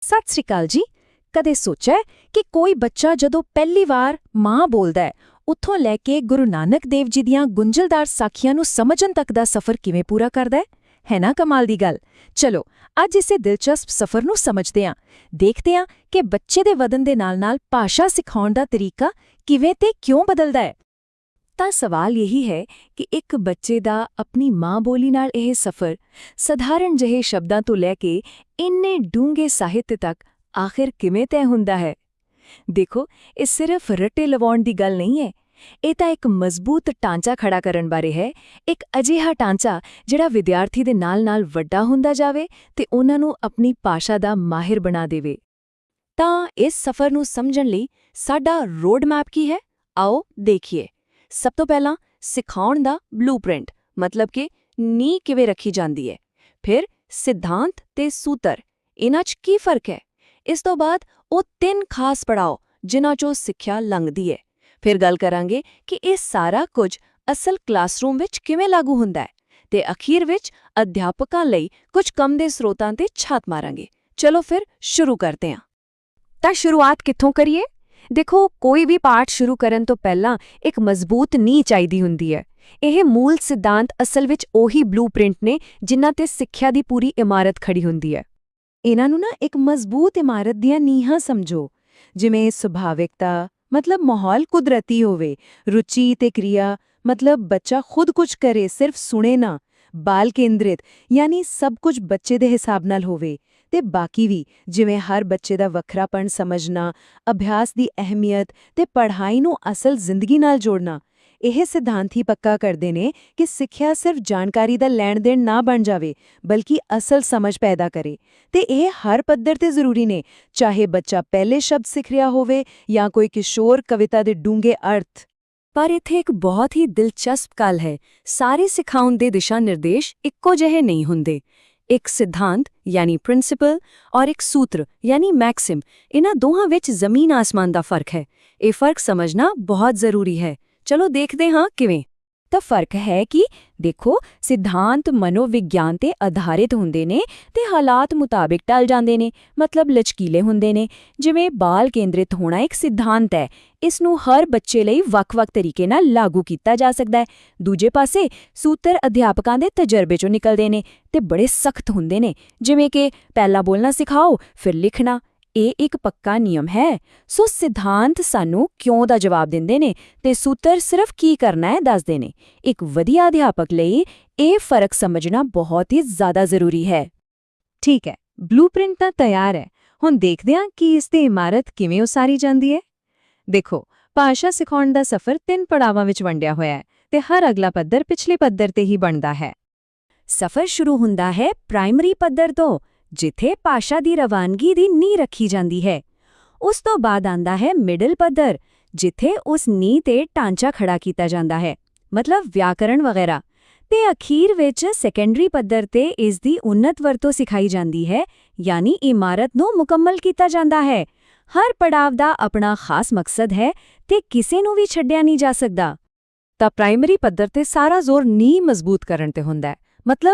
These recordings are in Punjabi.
ਸਤਿ ਸ੍ਰੀ ਅਕਾਲ ਜੀ। ਕਦੇ ਸੋਚਿਆ ਹੈ ਕਿ ਕੋਈ ਬੱਚਾ ਜਦੋਂ ਪਹਿਲੀ ਵਾਰ ਮਾਂ ਬੋਲਦਾ ਹੈ, ਉੱਥੋਂ ਲੈ ਕੇ ਗੁਰੂ ਨਾਨਕ ਦੇਵ ਜੀ ਦੀਆਂ ਗੁੰਝਲਦਾਰ ਸਾਖੀਆਂ ਨੂੰ ਸਮਝਣ ਤੱਕ ਦਾ ਸਫ਼ਰ ਕਿਵੇਂ ਪੂਰਾ ਕਰਦਾ ਹੈ ਨਾ ਕਮਾਲ ਦੀ ਗੱਲ। ਚਲੋ ਅੱਜ ਇਸੇ ਦਿਲਚਸਪ ਸਫ਼ਰ ਨੂੰ ਸਮਝਦੇ ਹਾਂ, ਦੇਖਦੇ ਹਾਂ ਕਿ ਬੱਚੇ ਦੇ ਵਧਣ ਦੇ ਨਾਲ-ਨਾਲ ਭਾਸ਼ਾ ਸਿਖਾਉਣ ਦਾ ਤਰੀਕਾ ਕਿਵੇਂ ਤੇ ਕਿਉਂ ਬਦਲਦਾ ਹੈ। ਤਾਂ ਸਵਾਲ ਇਹੀ ਹੈ ਕਿ ਇੱਕ ਬੱਚੇ ਦਾ ਆਪਣੀ ਮਾਂ ਬੋਲੀ ਨਾਲ ਇਹ ਸਫ਼ਰ ਸਧਾਰਨ ਜਿਹੇ ਸ਼ਬਦਾਂ ਤੋਂ ਲੈ ਕੇ ਇੰਨੇ ਡੂੰਘੇ ਸਾਹਿਤ ਤੱਕ ਆਖਿਰ ਕਿਵੇਂ ਤੈਅ ਹੁੰਦਾ ਹੈ। ਦੇਖੋ, ਇਹ ਸਿਰਫ ਰੱਟੇ ਲਵਾਉਣ ਦੀ ਗੱਲ ਨਹੀਂ ਹੈ। ਇਹ ਤਾਂ ਇੱਕ ਮਜ਼ਬੂਤ ਢਾਂਚਾ ਖੜਾ ਕਰਨ ਬਾਰੇ ਹੈ, ਇੱਕ ਅਜਿਹਾ ਢਾਂਚਾ ਜਿਹੜਾ ਵਿਦਿਆਰਥੀ ਦੇ ਨਾਲ-ਨਾਲ ਵੱਡਾ ਹੁੰਦਾ ਜਾਵੇ ਤੇ ਉਹਨਾਂ ਨੂੰ ਆਪਣੀ ਭਾਸ਼ਾ ਦਾ ਮਾਹਿਰ ਬਣਾ ਦੇਵੇ। ਤਾਂ ਇਸ ਸਫ਼ਰ ਨੂੰ ਸਮਝਣ ਲਈ ਸਾਡਾ ਰੋਡ ਮੈਪ ਕੀ ਹੈ, ਆਓ ਦੇਖੀਏ। ਸਭ ਤੋਂ ਪਹਿਲਾਂ ਸਿਖਾਉਣ ਦਾ ਬਲੂਪ੍ਰਿੰਟ, ਮਤਲਬ ਕਿ ਨੀਂਹ ਕਿਵੇਂ ਰੱਖੀ ਜਾਂਦੀ ਹੈ। ਫਿਰ ਸਿਧਾਂਤ ਤੇ ਸੂਤਰ, ਇਹਨਾਂ 'ਚ ਕੀ ਫਰਕ ਹੈ। ਇਸ ਤੋਂ ਬਾਅਦ ਉਹ 3 ਖਾਸ ਪੜਾਅ ਜਿਨ੍ਹਾਂ 'ਚੋਂ ਸਿੱਖਿਆ ਲੰਘਦੀ ਹੈ। ਫਿਰ ਗੱਲ ਕਰਾਂਗੇ ਕਿ ਇਹ ਸਾਰਾ ਕੁਝ ਅਸਲ ਕਲਾਸਰੂਮ ਵਿੱਚ ਕਿਵੇਂ ਲਾਗੂ ਹੁੰਦਾ ਹੈ ਤੇ ਅਖੀਰ ਵਿੱਚ ਅਧਿਆਪਕਾਂ ਲਈ ਕੁਝ ਕੰਮ ਦੇ ਸਰੋਤਾਂ ਤੇ ਛਾਤ ਮਾਰਾਂਗੇ। ਚਲੋ ਫਿਰ ਸ਼ੁਰੂ ਕਰਦੇ ਹਾਂ। ਤਾਂ ਸ਼ੁਰੂਆਤ ਕਿੱਥੋਂ ਕਰੀਏ? ਦੇਖੋ, ਕੋਈ ਵੀ ਪਾਠ ਸ਼ੁਰੂ ਕਰਨ ਤੋਂ ਪਹਿਲਾਂ ਇੱਕ ਮਜ਼ਬੂਤ ਨੀਂਹ ਚਾਹੀਦੀ ਹੁੰਦੀ ਹੈ। ਇਹ ਮੂਲ ਸਿਧਾਂਤ ਅਸਲ ਵਿੱਚ ਉਹੀ ਬਲੂਪ੍ਰਿੰਟ ਨੇ ਜਿਨ੍ਹਾਂ ਤੇ ਸਿੱਖਿਆ ਦੀ ਪੂਰੀ ਇਮਾਰਤ ਖੜੀ ਹੁੰਦੀ ਹੈ। ਇਹਨਾਂ ਨੂੰ ਇੱਕ ਮਜ਼ਬੂਤ ਇਮਾਰਤ ਦੀਆਂ ਨੀਹਾਂ ਸਮਝੋ, ਜਿਵੇਂ ਸੁਭਾਵਿਕਤਾ ਮਤਲਬ ਮਾਹੌਲ ਕੁਦਰਤੀ ਹੋਵੇ, ਰੁਚੀ ਤੇ ਕਿਰਿਆ ਮਤਲਬ ਬੱਚਾ ਖੁਦ ਕੁਝ ਕਰੇ, ਸਿਰਫ ਸੁਣੇ ਨਾ, ਬਾਲ ਕੇਂਦਰਿਤ ਯਾਨੀ ਸਭ ਕੁਝ ਬੱਚੇ ਦੇ ਹਿਸਾਬ ਨਾਲ ਹੋਵੇ, ਤੇ ਬਾਕੀ ਵੀ ਜਿਵੇਂ ਹਰ ਬੱਚੇ ਦਾ ਵੱਖਰਾਪਣ ਸਮਝਣਾ, ਅਭਿਆਸ ਦੀ ਅਹਿਮੀਅਤ ਤੇ ਪੜ੍ਹਾਈ ਨੂੰ ਅਸਲ ਜ਼ਿੰਦਗੀ ਨਾਲ ਜੋੜਨਾ। ਇਹ ਸਿਧਾਂਤ ਹੀ ਪੱਕਾ ਕਰਦੇ ਨੇ ਕਿ ਸਿੱਖਿਆ ਸਿਰਫ ਜਾਣਕਾਰੀ ਦਾ ਲੈਣ ਦੇਣ ਨਾ ਬਣ ਜਾਵੇ, ਬਲਕਿ ਅਸਲ ਸਮਝ ਪੈਦਾ ਕਰੇ। ਤੇ ਇਹ ਹਰ ਪੱਧਰ ਤੇ ਜ਼ਰੂਰੀ ਨੇ, ਚਾਹੇ ਬੱਚਾ ਪਹਿਲੇ ਸ਼ਬਦ ਸਿੱਖ ਰਿਹਾ ਹੋਵੇ ਜਾਂ ਕੋਈ ਕਿਸ਼ੋਰ ਕਵਿਤਾ ਦੇ ਡੂੰਘੇ ਅਰਥ। ਪਰ ਇੱਥੇ ਇੱਕ ਬਹੁਤ ਹੀ ਦਿਲਚਸਪ ਗੱਲ ਹੈ, ਸਾਰੇ ਸਿਖਾਉਣ ਦੇ ਦਿਸ਼ਾ ਨਿਰਦੇਸ਼ ਇੱਕੋ ਜਿਹੇ ਨਹੀਂ ਹੁੰਦੇ। ਇੱਕ ਸਿਧਾਂਤ ਯਾਨੀ ਪ੍ਰਿੰਸੀਪਲ ਔਰ ਇੱਕ ਸੂਤਰ ਯਾਨੀ ਮੈਕਸਿਮ, ਇਹਨਾਂ ਦੋਹਾਂ ਵਿੱਚ ਜ਼ਮੀਨ ਆਸਮਾਨ ਦਾ ਫਰਕ ਹੈ। ਇਹ ਫਰਕ ਸਮਝਣਾ ਬਹੁਤ ਜ਼ਰੂਰੀ ਹੈ। ਚਲੋ ਦੇਖਦੇ ਹਾਂ ਕਿਵੇਂ। ਤਾਂ ਫਰਕ ਹੈ ਕਿ ਦੇਖੋ, ਸਿਧਾਂਤ ਮਨੋਵਿਗਿਆਨ ਤੇ ਆਧਾਰਿਤ ਹੁੰਦੇ ਨੇ ਤੇ ਹਾਲਾਤ ਮੁਤਾਬਿਕ ਢਲ ਜਾਂਦੇ ਨੇ, ਮਤਲਬ ਲਚਕੀਲੇ ਹੁੰਦੇ ਨੇ। ਜਿਵੇਂ ਬਾਲ ਕੇਂਦਰਿਤ ਹੋਣਾ ਇੱਕ ਸਿਧਾਂਤ ਹੈ, ਇਸ ਨੂੰ ਹਰ ਬੱਚੇ ਲਈ ਵੱਖ-ਵੱਖ ਤਰੀਕੇ ਨਾਲ ਲਾਗੂ ਕੀਤਾ ਜਾ ਸਕਦਾ ਹੈ। ਦੂਜੇ ਪਾਸੇ ਸੂਤਰ ਅਧਿਆਪਕਾਂ ਦੇ ਤਜਰਬੇ ਚੋਂ ਨਿਕਲਦੇ ਨੇ ਤੇ ਬੜੇ ਸਖਤ ਹੁੰਦੇ ਨੇ, ਜਿਵੇਂ ਕਿ ਪਹਿਲਾਂ ਬੋਲਣਾ ਸਿਖਾਓ ਫਿਰ ਲਿਖਣਾ। ਇਹ ਇੱਕ ਪੱਕਾ ਨਿਯਮ ਹੈ। ਸੋ ਸਿਧਾਂਤ ਸਾਨੂੰ ਕਿਉਂ ਦਾ ਜਵਾਬ ਦਿੰਦੇ ਨੇ ਤੇ ਸੂਤਰ ਸਿਰਫ ਕੀ ਕਰਨਾ ਹੈ ਦੱਸਦੇ ਨੇ। ਇੱਕ ਵਧੀਆ ਅਧਿਆਪਕ ਲਈ ਇਹ ਫਰਕ ਸਮਝਣਾ ਬਹੁਤ ਹੀ ਜ਼ਿਆਦਾ ਜ਼ਰੂਰੀ ਹੈ। ਠੀਕ ਹੈ, ਬਲੂਪ੍ਰਿੰਟ ਤਾਂ ਤਿਆਰ ਹੈ। ਹੁਣ ਦੇਖਦੇ ਹਾਂ ਕਿ ਇਸ ਦੀ ਇਮਾਰਤ ਕਿਵੇਂ ਉਸਾਰੀ ਜਾਂਦੀ ਹੈ। ਦੇਖੋ, ਭਾਸ਼ਾ ਸਿਖਾਉਣ ਦਾ ਸਫ਼ਰ 3 ਪੜਾਵਾਂ ਵਿੱਚ ਵੰਡਿਆ ਹੋਇਆ ਹੈ ਤੇ ਹਰ ਅਗਲਾ ਪੱਧਰ ਪਿਛਲੇ ਪੱਧਰ ਤੇ ਹੀ ਬਣਦਾ ਹੈ। ਸਫ਼ਰ ਸ਼ੁਰੂ ਹੁੰਦਾ ਹੈ ਪ੍ਰਾਇਮਰੀ ਪੱਧਰ ਤੋਂ, ਜਿੱਥੇ ਭਾਸ਼ਾ ਦੀ ਰਵਾਨਗੀ ਦੀ ਨੀਂਹ ਰੱਖੀ ਜਾਂਦੀ ਹੈ। ਉਸ ਤੋਂ ਬਾਅਦ ਆਂਦਾ ਹੈ ਮਿਡਲ ਪੱਧਰ, ਜਿੱਥੇ ਉਸ ਨੀਂਹ ਤੇ ਢਾਂਚਾ ਖੜਾ ਕੀਤਾ ਜਾਂਦਾ ਹੈ, ਮਤਲਬ ਵਿਆਕਰਣ ਵਗੈਰਾ। ਤੇ ਅਖੀਰ ਵਿੱਚ ਸੈਕੰਡਰੀ ਪੱਧਰ ਤੇ ਇਸ ਦੀ ਉੱਨਤ ਵਰਤੋਂ ਸਿਖਾਈ ਜਾਂਦੀ ਹੈ, ਯਾਨੀ ਇਮਾਰਤ ਨੂੰ ਮੁਕੰਮਲ ਕੀਤਾ ਜਾਂਦਾ ਹੈ। ਹਰ ਪੜਾਵ ਦਾ ਆਪਣਾ ਖਾਸ ਮਕਸਦ ਹੈ ਤੇ ਕਿਸੇ ਨੂੰ ਵੀ ਛੱਡਿਆ ਨਹੀਂ ਜਾ ਸਕਦਾ। ਤਾਂ ਪ੍ਰਾਇਮਰੀ ਪੱਧਰ ਤੇ ਸਾਰਾ ਜ਼ੋਰ ਨੀਂਹ ਮਜ਼ਬੂਤ ਕਰਨ ਤੇ ਹੁੰਦਾ ਹੈ।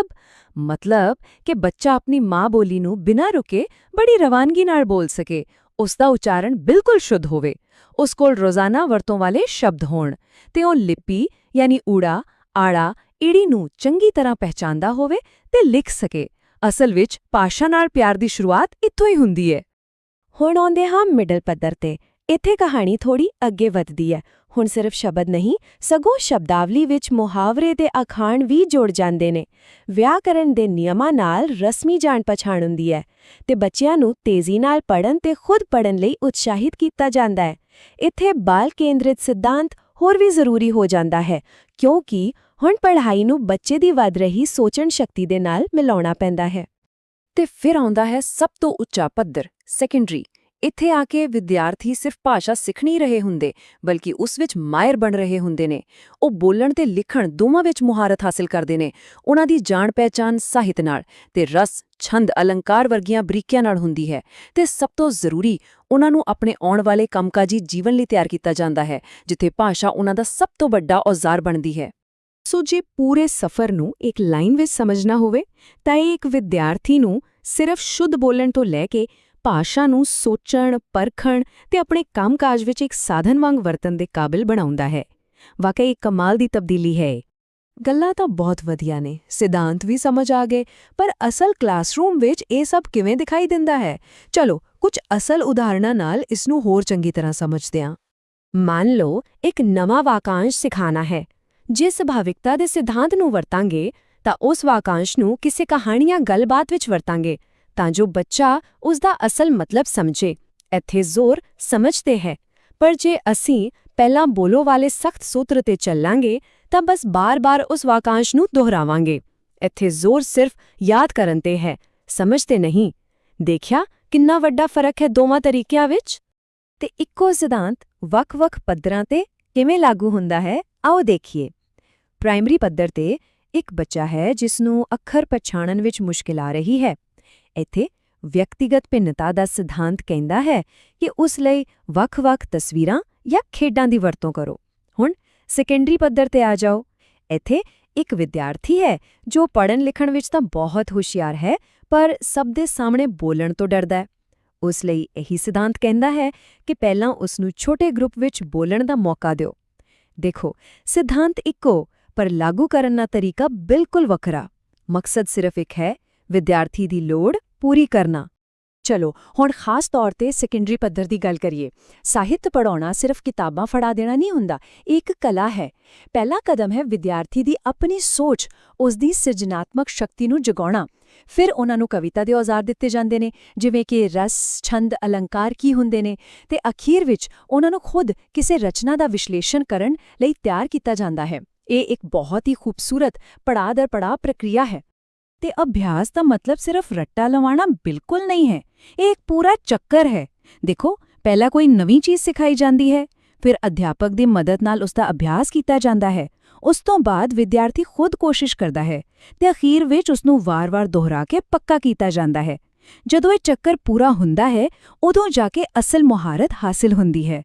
ਮਤਲਬ ਕਿ ਬੱਚਾ ਆਪਣੀ ਮਾਂ ਬੋਲੀ ਨੂੰ ਬਿਨਾਂ ਰੁਕੇ ਬੜੀ ਰਵਾਨਗੀ ਨਾਲ ਬੋਲ ਸਕੇ, ਉਸ ਦਾ ਉਚਾਰਨ ਬਿਲਕੁਲ ਸ਼ੁੱਧ ਹੋਵੇ, ਉਸ ਕੋਲ ਰੋਜ਼ਾਨਾ ਵਰਤੋਂ ਵਾਲੇ ਸ਼ਬਦ ਹੋਣ ਤੇ ਉਹ ਲਿਪੀ ਯਾਨੀ ਊੜਾ, ਆੜਾ, ਈੜੀ ਨੂੰ ਚੰਗੀ ਤਰ੍ਹਾਂ ਪਹਿਚਾਨਦਾ ਹੋਵੇ ਤੇ ਲਿਖ ਸਕੇ। ਅਸਲ ਵਿੱਚ ਭਾਸ਼ਾ ਨਾਲ ਪਿਆਰ ਦੀ ਸ਼ੁਰੂਆਤ ਇੱਥੋਂ ਹੀ ਹੁੰਦੀ ਹੈ। ਹੁਣ ਆਉਂਦੇ ਹਾਂ ਮਿਡਲ ਪੱਧਰ ਤੇ। ਇੱਥੇ ਕਹਾਣੀ ਥੋੜੀ ਅੱਗੇ ਵੱਧਦੀ ਹੈ। ਹੁਣ ਸਿਰਫ ਸ਼ਬਦ ਨਹੀਂ, ਸਗੋਂ ਸ਼ਬਦਾਵਲੀ ਵਿੱਚ ਮੁਹਾਵਰੇ ਤੇ ਅਖਾਣ ਵੀ ਜੁੜ ਜਾਂਦੇ ਨੇ। ਵਿਆਕਰਣ ਦੇ ਨਿਯਮਾਂ ਨਾਲ ਰਸਮੀ ਜਾਣ-ਪਛਾਣ ਹੁੰਦੀ ਹੈ ਤੇ ਬੱਚਿਆਂ ਨੂੰ ਤੇਜ਼ੀ ਨਾਲ ਪੜ੍ਹਨ ਤੇ ਖੁਦ ਪੜ੍ਹਨ ਲਈ ਉਤਸ਼ਾਹਿਤ ਕੀਤਾ ਜਾਂਦਾ ਹੈ। ਇੱਥੇ ਬਾਲ ਕੇਂਦਰਿਤ ਸਿਧਾਂਤ ਹੋਰ ਵੀ ਜ਼ਰੂਰੀ ਹੋ ਜਾਂਦਾ ਹੈ, ਕਿਉਂਕਿ ਹੁਣ ਪੜ੍ਹਾਈ ਨੂੰ ਬੱਚੇ ਦੀ ਵੱਧ ਰਹੀ ਸੋਚਣ ਸ਼ਕਤੀ ਦੇ ਨਾਲ ਮਿਲਾਉਣਾ ਪੈਂਦਾ ਹੈ। ਤੇ ਫਿਰ ਆਉਂਦਾ ਹੈ ਸਭ ਤੋਂ ਉੱਚਾ ਪੱਧਰ, ਸੈਕੰਡਰੀ। ਇੱਥੇ ਆ ਕੇ ਵਿਦਿਆਰਥੀ ਸਿਰਫ ਭਾਸ਼ਾ ਸਿੱਖ ਨਹੀਂ ਰਹੇ ਹੁੰਦੇ, ਬਲਕਿ ਉਸ ਵਿੱਚ ਮਾਹਿਰ ਬਣ ਰਹੇ ਹੁੰਦੇ ਨੇ। ਉਹ ਬੋਲਣ ਤੇ ਲਿਖਣ ਦੋਵਾਂ ਵਿੱਚ ਮੁਹਾਰਤ ਹਾਸਲ ਕਰਦੇ ਨੇ। ਉਹਨਾਂ ਦੀ ਜਾਣ-ਪਹਿਚਾਣ ਸਾਹਿਤ ਨਾਲ ਤੇ ਰਸ, ਛੰਦ, ਅਲੰਕਾਰ ਵਰਗੀਆਂ ਬਰੀਕੀਆਂ ਨਾਲ ਹੁੰਦੀ ਹੈ। ਤੇ ਸਭ ਤੋਂ ਜ਼ਰੂਰੀ, ਉਹਨਾਂ ਨੂੰ ਆਪਣੇ ਆਉਣ ਵਾਲੇ ਕੰਮਕਾਜੀ ਜੀਵਨ ਲਈ ਤਿਆਰ ਕੀਤਾ ਜਾਂਦਾ ਹੈ, ਜਿੱਥੇ ਭਾਸ਼ਾ ਉਹਨਾਂ ਦਾ ਸਭ ਤੋਂ ਵੱਡਾ ਔਜ਼ਾਰ ਬਣਦੀ ਹੈ। ਸੋ ਜੇ ਪੂਰੇ ਸਫ਼ਰ ਨੂੰ ਇੱਕ ਲਾਈਨ ਵਿੱਚ ਸਮਝਣਾ ਹੋਵੇ ਤਾਂ ਇਹ ਇੱਕ ਵਿਦਿਆਰਥੀ ਨੂੰ ਸਿਰਫ ਸ਼ੁੱਧ ਬੋਲਣ ਤੋਂ ਲੈ ਕੇ ਭਾਸ਼ਾ ਨੂੰ ਸੋਚਣ, ਪਰਖਣ ਤੇ ਆਪਣੇ ਕੰਮਕਾਜ ਵਿੱਚ ਇੱਕ ਸਾਧਨ ਵਾਂਗ ਵਰਤਣ ਦੇ ਕਾਬਿਲ ਬਣਾਉਂਦਾ ਹੈ। ਵਾਕਈ ਇੱਕ ਕਮਾਲ ਦੀ ਤਬਦੀਲੀ ਹੈ। ਗੱਲਾਂ ਤਾਂ ਬਹੁਤ ਵਧੀਆ ਨੇ, ਸਿਧਾਂਤ ਵੀ ਸਮਝ ਆ ਗਏ, ਪਰ ਅਸਲ ਕਲਾਸਰੂਮ ਵਿੱਚ ਇਹ ਸਭ ਕਿਵੇਂ ਦਿਖਾਈ ਦਿੰਦਾ ਹੈ? ਚਲੋ ਕੁਝ ਅਸਲ ਉਦਾਹਰਣਾਂ ਨਾਲ ਇਸ ਨੂੰ ਹੋਰ ਚੰਗੀ ਤਰ੍ਹਾਂ ਸਮਝਦੇ ਹਾਂ। ਮੰਨ ਲਓ ਇੱਕ ਨਵਾਂ ਵਾਕਾਂਸ਼ ਸਿਖਾਣਾ ਹੈ। ਜੇ ਸੁਭਾਵਿਕਤਾ ਦੇ ਸਿਧਾਂਤ ਨੂੰ ਵਰਤਾਂਗੇ ਤਾਂ ਉਸ ਵਾਕਾਂਸ਼ ਨੂੰ ਕਿਸੇ ਕਹਾਣੀ ਜਾਂ ਗੱਲਬਾਤ ਵਿੱਚ ਵਰਤਾਂਗੇ ਤਾਂ ਜੋ ਬੱਚਾ ਉਸ ਦਾ ਅਸਲ ਮਤਲਬ ਸਮਝੇ। ਇੱਥੇ ਜ਼ੋਰ ਸਮਝ ਤੇ ਹੈ, ਪਰ ਜੇ ਅਸੀਂ ਪਹਿਲਾਂ ਬੋਲੋ ਵਾਲੇ ਸਖਤ ਸੂਤਰ ਤੇ ਚੱਲਾਂਗੇ ਤਾਂ ਬਸ ਬਾਰ-ਬਾਰ ਉਸ ਵਾਕਾਂਸ਼ ਨੂੰ ਦੁਹਰਾਵਾਂਗੇ। ਇੱਥੇ ਜ਼ੋਰ ਸਿਰਫ ਯਾਦ ਕਰਨ ਤੇ ਹੈ, ਸਮਝ ਤੇ ਨਹੀਂ। ਦੇਖਿਆ ਕਿੰਨਾ ਵੱਡਾ ਫਰਕ ਹੈ ਦੋਵਾਂ ਤਰੀਕਿਆਂ ਵਿੱਚ? ਤੇ ਇੱਕੋ ਸਿਧਾਂਤ ਵੱਖ-ਵੱਖ ਪੱਧਰਾਂ ਤੇ ਕਿਵੇਂ ਲਾਗੂ ਹੁੰਦਾ ਹੈ, ਆਓ ਦੇਖੀਏ। ਪ੍ਰਾਇਮਰੀ ਪੱਧਰ ਤੇ ਇੱਕ ਬੱਚਾ ਹੈ ਜਿਸ ਨੂੰ ਅੱਖਰ ਪਛਾਣਨ ਵਿੱਚ ਮੁਸ਼ਕਿਲ ਆ ਰਹੀ ਹੈ। ਇੱਥੇ ਵਿਅਕਤੀਗਤ ਭਿੰਨਤਾ ਦਾ ਸਿਧਾਂਤ ਕਹਿੰਦਾ ਹੈ ਕਿ ਉਸ ਲਈ ਵੱਖ-ਵੱਖ ਤਸਵੀਰਾਂ ਜਾਂ ਖੇਡਾਂ ਦੀ ਵਰਤੋਂ ਕਰੋ। ਹੁਣ ਸੈਕੰਡਰੀ ਪੱਧਰ ਤੇ ਆ ਜਾਓ। ਇੱਥੇ ਇੱਕ ਵਿਦਿਆਰਥੀ ਹੈ ਜੋ ਪੜ੍ਹਨ ਲਿਖਣ ਵਿੱਚ ਤਾਂ ਬਹੁਤ ਹੁਸ਼ਿਆਰ ਹੈ, ਪਰ ਸਭ ਦੇ ਸਾਹਮਣੇ ਬੋਲਣ ਤੋਂ ਡਰਦਾ ਹੈ। ਉਸ ਲਈ ਇਹੀ ਸਿਧਾਂਤ ਕਹਿੰਦਾ ਹੈ ਕਿ ਪਹਿਲਾਂ ਉਸ ਨੂੰ ਛੋਟੇ ਗਰੁੱਪ ਵਿੱਚ ਬੋਲਣ ਦਾ ਮੌਕਾ ਦਿਓ। ਦੇਖੋ, ਸਿਧਾਂਤ ਇੱਕੋ, ਪਰ ਲਾਗੂ ਕਰਨ ਦਾ ਤਰੀਕਾ ਬਿਲਕੁਲ ਵੱਖਰਾ। ਮਕਸਦ ਸਿਰਫ ਇੱਕ ਹੈ, ਵਿਦਿਆਰਥੀ ਦੀ ਲੋੜ ਪੂਰੀ ਕਰਨਾ। ਚਲੋ ਹੁਣ ਖਾਸ ਤੌਰ ਤੇ ਸੈਕੰਡਰੀ ਪੱਧਰ ਦੀ ਗੱਲ ਕਰੀਏ। ਸਾਹਿਤ ਪੜ੍ਹਾਉਣਾ ਸਿਰਫ ਕਿਤਾਬਾਂ ਫੜਾ ਦੇਣਾ ਨਹੀਂ ਹੁੰਦਾ, ਇਹ ਇੱਕ ਕਲਾ ਹੈ। ਪਹਿਲਾ ਕਦਮ ਹੈ ਵਿਦਿਆਰਥੀ ਦੀ ਆਪਣੀ ਸੋਚ, ਉਸ ਦੀ ਸਿਰਜਣਾਤਮਕ ਸ਼ਕਤੀ ਨੂੰ ਜਗਾਉਣਾ। ਫਿਰ ਉਹਨਾਂ ਨੂੰ ਕਵਿਤਾ ਦੇ ਔਜ਼ਾਰ ਦਿੱਤੇ ਜਾਂਦੇ ਨੇ, ਜਿਵੇਂ ਕਿ ਰਸ, ਛੰਦ, ਅਲੰਕਾਰ ਕੀ ਹੁੰਦੇ ਨੇ, ਤੇ ਅਖੀਰ ਵਿੱਚ ਉਹਨਾਂ ਨੂੰ ਖੁਦ ਕਿਸੇ ਰਚਨਾ ਦਾ ਵਿਸ਼ਲੇਸ਼ਣ ਕਰਨ ਲਈ ਤਿਆਰ ਕੀਤਾ ਜਾਂਦਾ ਹੈ। ਇਹ ਇੱਕ ਬਹੁਤ ਹੀ ਖੂਬਸੂਰਤ ਪੜਾਅ ਦਰ ਪੜਾਅ ਪ੍ਰਕਿਰਿਆ ਹੈ। ਤੇ ਅਭਿਆਸ ਦਾ ਮਤਲਬ ਸਿਰਫ ਰੱਟਾ ਲਵਾਉਣਾ ਬਿਲਕੁਲ ਨਹੀਂ ਹੈ, ਇਹ ਇੱਕ ਪੂਰਾ ਚੱਕਰ ਹੈ। ਦੇਖੋ, ਪਹਿਲਾਂ ਕੋਈ ਨਵੀਂ ਚੀਜ਼ ਸਿਖਾਈ ਜਾਂਦੀ ਹੈ, ਫਿਰ ਅਧਿਆਪਕ ਦੀ ਮਦਦ ਨਾਲ ਉਸ ਦਾ ਅਭਿਆਸ ਕੀਤਾ ਜਾਂਦਾ ਹੈ। ਉਸ ਤੋਂ ਬਾਅਦ ਵਿਦਿਆਰਥੀ ਖੁਦ ਕੋਸ਼ਿਸ਼ ਕਰਦਾ ਹੈ ਤੇ ਅਖੀਰ ਵਿੱਚ ਉਸ ਨੂੰ ਵਾਰ-ਵਾਰ ਦੁਹਰਾ ਕੇ ਪੱਕਾ ਕੀਤਾ ਜਾਂਦਾ ਹੈ। ਜਦੋਂ ਇਹ ਚੱਕਰ ਪੂਰਾ ਹੁੰਦਾ ਹੈ, ਉਦੋਂ ਜਾ ਕੇ ਅਸਲ ਮੁਹਾਰਤ ਹਾਸਿਲ ਹੁੰਦੀ ਹੈ।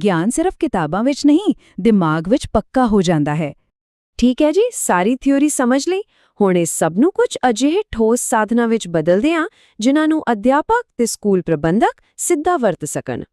ਗਿਆਨ ਸਿਰਫ ਕਿਤਾਬਾਂ ਵਿੱਚ ਨਹੀਂ, ਦਿਮਾਗ ਵਿੱਚ ਪੱਕਾ ਹੋ ਜਾਂਦਾ ਹੈ। ਠੀਕ ਹੈ ਜੀ, ਸਾਰੀ ਥਿਊਰੀ ਸਮਝ ਲਈ। ਹੁਣ ਇਸ ਸਭ ਨੂੰ ਕੁਝ ਅਜਿਹੇ ਠੋਸ ਸਾਧਨਾਂ ਵਿੱਚ ਬਦਲਦੇ ਹਾਂ ਜਿਨ੍ਹਾਂ ਨੂੰ ਅਧਿਆਪਕ ਤੇ ਸਕੂਲ ਪ੍ਰਬੰਧਕ ਸਿੱਧਾ ਵਰਤ ਸਕਣ।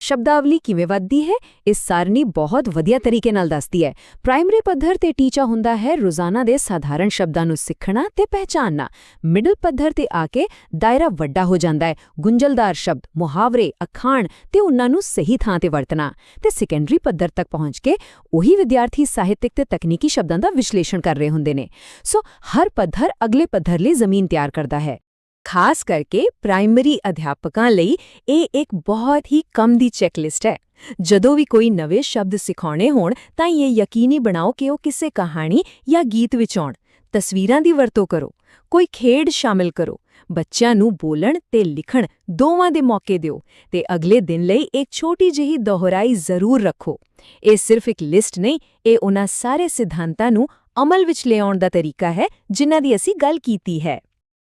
ਸ਼ਬਦਾਵਲੀ ਕਿਵੇਂ ਵੱਧਦੀ ਹੈ? ਇਸ ਸਾਰਣੀ ਬਹੁਤ ਵਧੀਆ ਤਰੀਕੇ ਨਾਲ ਦੱਸਦੀ ਹੈ। ਪ੍ਰਾਇਮਰੀ ਪੱਧਰ ਤੇ ਟੀਚਾ ਹੁੰਦਾ ਹੈ ਰੋਜ਼ਾਨਾ ਦੇ ਸਾਧਾਰਨ ਸ਼ਬਦਾਂ ਨੂੰ ਸਿੱਖਣਾ ਤੇ ਪਹਿਚਾਨਣਾ। ਮਿਡਲ ਪੱਧਰ ਤੇ ਆ ਕੇ ਦਾਇਰਾ ਵੱਡਾ ਹੋ ਜਾਂਦਾ ਹੈ, ਗੁੰਝਲਦਾਰ ਸ਼ਬਦ, ਮੁਹਾਵਰੇ, ਅਖਾਣ ਤੇ ਉਹਨਾਂ ਨੂੰ ਸਹੀ ਥਾਂ ਤੇ ਵਰਤਣਾ। ਤੇ ਸੈਕੰਡਰੀ ਪੱਧਰ ਤੱਕ ਪਹੁੰਚ ਕੇ ਉਹੀ ਵਿਦਿਆਰਥੀ ਸਾਹਿਤਕ ਤੇ ਤਕਨੀਕੀ ਸ਼ਬਦਾਂ ਦਾ ਵਿਸ਼ਲੇਸ਼ਣ ਕਰ ਰਹੇ ਹੁੰਦੇ ਨੇ। ਸੋ ਹਰ ਪੱਧਰ ਅਗਲੇ ਪੱਧਰ ਲਈ ਜ਼ਮੀਨ ਤਿਆਰ ਕਰਦਾ ਹੈ। ਖਾਸ ਕਰਕੇ ਪ੍ਰਾਇਮਰੀ ਅਧਿਆਪਕਾਂ ਲਈ ਇਹ ਇੱਕ ਬਹੁਤ ਹੀ ਕੰਮ ਦੀ ਚੈੱਕਲਿਸਟ ਹੈ। ਜਦੋਂ ਵੀ ਕੋਈ ਨਵੇਂ ਸ਼ਬਦ ਸਿਖਾਉਣੇ ਹੋਣ ਤਾਂ ਇਹ ਯਕੀਨੀ ਬਣਾਓ ਕਿ ਉਹ ਕਿਸੇ ਕਹਾਣੀ ਜਾਂ ਗੀਤ ਵਿੱਚ ਆਉਣ। ਤਸਵੀਰਾਂ ਦੀ ਵਰਤੋਂ ਕਰੋ, ਕੋਈ ਖੇਡ ਸ਼ਾਮਿਲ ਕਰੋ, ਬੱਚਿਆਂ ਨੂੰ ਬੋਲਣ ਤੇ ਲਿਖਣ ਦੋਵਾਂ ਦੇ ਮੌਕੇ ਦਿਓ ਤੇ ਅਗਲੇ ਦਿਨ ਲਈ ਇੱਕ ਛੋਟੀ ਜਿਹੀ ਦੁਹਰਾਈ ਜ਼ਰੂਰ ਰੱਖੋ। ਇਹ ਸਿਰਫ ਇੱਕ ਲਿਸਟ ਨਹੀਂ, ਇਹ ਉਹਨਾਂ ਸਾਰੇ ਸਿਧਾਂਤਾਂ ਨੂੰ ਅਮਲ ਵਿੱਚ ਲਿਆਉਣ ਦਾ ਤਰੀਕਾ ਹੈ ਜਿਨ੍ਹਾਂ ਦੀ ਅਸੀਂ ਗੱਲ ਕੀਤੀ ਹੈ।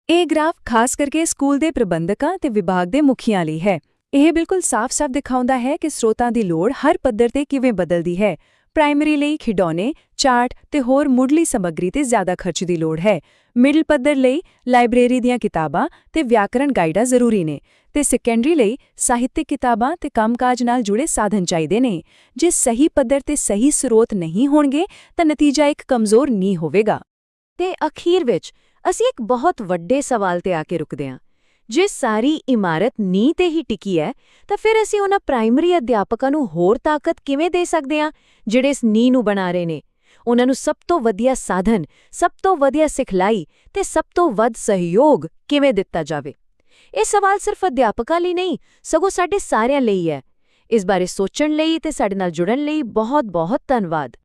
ਇਹ ਗ੍ਰਾਫ ਖਾਸ ਕਰਕੇ ਸਕੂਲ ਦੇ ਪ੍ਰਬੰਧਕਾਂ ਤੇ ਵਿਭਾਗ ਦੇ ਮੁਖੀਆਂ ਲਈ ਹੈ। ਇਹ ਬਿਲਕੁਲ ਸਾਫ਼-ਸਾਫ਼ ਦਿਖਾਉਂਦਾ ਹੈ ਕਿ ਸਰੋਤਾਂ ਦੀ ਲੋੜ ਹਰ ਪੱਧਰ ਤੇ ਕਿਵੇਂ ਬਦਲਦੀ ਹੈ। ਪ੍ਰਾਇਮਰੀ ਲਈ ਖਿਡੌਣੇ, ਚਾਰਟ ਤੇ ਹੋਰ ਮੁੱਢਲੀ ਸਮੱਗਰੀ ਤੇ ਜ਼ਿਆਦਾ ਖਰਚ ਦੀ ਲੋੜ ਹੈ। ਮਿਡਲ ਪੱਧਰ ਲਈ ਲਾਇਬ੍ਰੇਰੀ ਦੀਆਂ ਕਿਤਾਬਾਂ ਤੇ ਵਿਆਕਰਣ ਗਾਈਡਾਂ ਜ਼ਰੂਰੀ ਨੇ ਤੇ ਸੈਕੰਡਰੀ ਲਈ ਸਾਹਿਤਕ ਕਿਤਾਬਾਂ ਤੇ ਕੰਮਕਾਜ ਨਾਲ ਜੁੜੇ ਸਾਧਨ ਚਾਹੀਦੇ ਨੇ। ਜੇ ਸਹੀ ਪੱਧਰ ਤੇ ਸਹੀ ਸਰੋਤ ਨਹੀਂ ਹੋਣਗੇ ਤਾਂ ਨਤੀਜਾ ਇੱਕ ਕਮਜ਼ੋਰ ਨਹੀਂ ਹੋਵੇਗਾ। ਤੇ ਅਖੀਰ ਵਿੱਚ ਅਸੀਂ ਇੱਕ ਬਹੁਤ ਵੱਡੇ ਸਵਾਲ ਤੇ ਆ ਕੇ ਰੁਕਦੇ ਹਾਂ। ਜੇ ਸਾਰੀ ਇਮਾਰਤ ਨੀਂਹ ਤੇ ਹੀ ਟਿਕੀ ਹੈ ਤਾਂ ਫਿਰ ਅਸੀਂ ਉਹਨਾਂ ਪ੍ਰਾਇਮਰੀ ਅਧਿਆਪਕਾਂ ਨੂੰ ਹੋਰ ਤਾਕਤ ਕਿਵੇਂ ਦੇ ਸਕਦੇ ਹਾਂ ਜਿਹੜੇ ਇਸ ਨੀਂਹ ਨੂੰ ਬਣਾ ਰਹੇ ਨੇ? ਉਹਨਾਂ ਨੂੰ ਸਭ ਤੋਂ ਵਧੀਆ ਸਾਧਨ, ਸਭ ਤੋਂ ਵਧੀਆ ਸਿਖਲਾਈ ਤੇ ਸਭ ਤੋਂ ਵੱਧ ਸਹਿਯੋਗ ਕਿਵੇਂ ਦਿੱਤਾ ਜਾਵੇ? ਇਹ ਸਵਾਲ ਸਿਰਫ ਅਧਿਆਪਕਾਂ ਲਈ ਨਹੀਂ, ਸਗੋਂ ਸਾਡੇ ਸਾਰਿਆਂ ਲਈ ਹੈ। ਇਸ ਬਾਰੇ ਸੋਚਣ ਲਈ ਤੇ ਸਾਡੇ ਨਾਲ ਜੁੜਨ ਲਈ ਬਹੁਤ-ਬਹੁਤ ਧੰਨਵਾਦ।